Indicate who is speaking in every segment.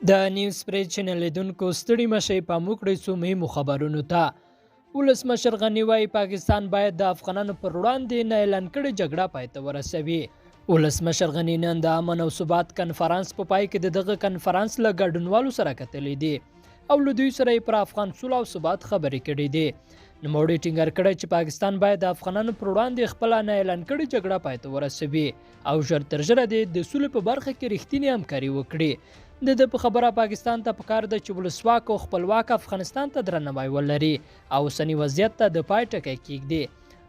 Speaker 1: د نیوز پری چینل لیدونکو ستړي مشئ پام وکړئ څو مهمو خبرونو ته. ولسمشر غني وایي پاکستان باید د افغانانو پر وړاندې نه اعلان کړې جګړه پای ته ورسوي. ولسمشر غني نن د امن او ثبات کنفرانس په پای کې د دغه کنفرانس له ګډونوالو سره کتلې دي او له دوی سره پر افغان صلح او ثبات خبرې کړې دي. نوموړي ټینګار کړی چې پاکستان باید د افغانانو پر وړاندې خپل نه اعلان کړې جګړه پای ته ورسوي او ژر تر ژره د سولې په برخه کې رښتینې همکاري وکړي. د په خبره پاکستان ته پکار ده چې ولسواک او خپلواک افغانستان ته درناوی ولري او اوسني وضعیت ته د پای ټکی کېږدي.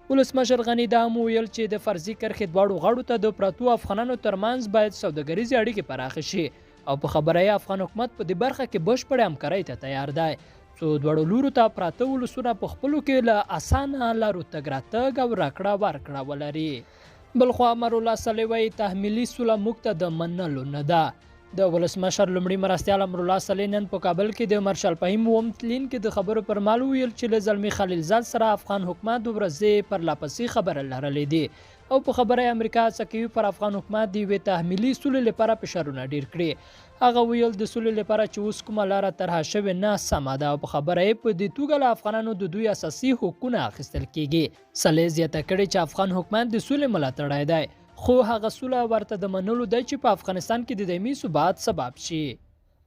Speaker 1: ولسمشر غني دا هم ویل چې د فرضي کرښې دواړو غاړو ته د پراتو افغانانو ترمنځ باید سوداګریزې اړیکې پراخې شي او په خبره یې افغان حکومت په دې برخه کې بشپړې همکارۍ ته تیار دی څو دواړو لورو ته پراته ولسونه په خپلو کې له اسانه لارو تګ راتګ او راکړه ورکړه ولري. بلخوا امرالله صالح وایي تحمیلي سوله موږ ته د منلو نه ده. د ولسمشر لومړي مرستیال امرالله صالح نن په کابل کې د مارشال فهیم اوم تلین کې د خبرو پر مهال ویل چې له زلمي خلیلزاد سره افغان حکومت د ورځې پرلهپسې خبره لرلې دي او په خبره یې امریکا هڅه کوي پر افغان حکومت د یوې تحمیلي سولې لپاره فشارونه ډیر کړي. هغه ویل د سولې لپاره چې اوس کومه لاره طرحه شوې نه سمه ده او په خبره یې په دې توګه له افغانانو د دوی اساسي حقونه اخیستل کیږي. صالح زیاته کړې چې افغان حکومت د سولې ملاتړی دی خو هغه سوله ورته د منلو دی چې په افغانستان کې د دایمي ثبات سبب شي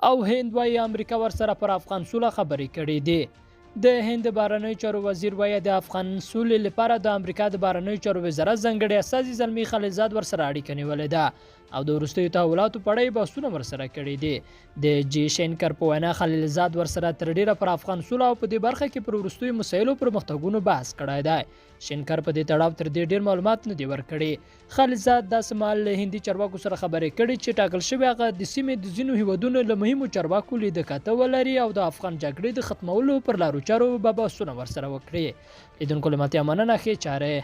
Speaker 1: او هند وایي امریکا ورسره پر افغان سوله خبرې کړې دي. د هند بهرنیو چارو وزیر وایي د افغان سولې لپاره د امریکا د بهرنیو چارو وزارت ځانګړي استازي زلمي خلیلزاد ورسره اړیکه نیولې ده او د وروستیو تحولاتو په اړه یې بحثونه ورسره کړي دي. د جی شینکر په وینا خلیلزاد ورسره تر ډیره پر افغان سوله او په دې برخه کې پر وروستیو مسایلو پرمختګونو بحث کړی دی. شینکر په دې تړاو تر دې ډیر معلومات نه دي ورکړي. خلیلزاد داسې مهال له هندي چارواکو سره خبرې کړي چې ټاکل شوی هغه د سیمې د ځینو هیوادونو له مهمو چارواکو لید کاته ولري او د افغان جګړې د ختمولو پر لارو چارو به بحثونه ورسره وکړي. لیدونکو له متې مننه ښې چارې.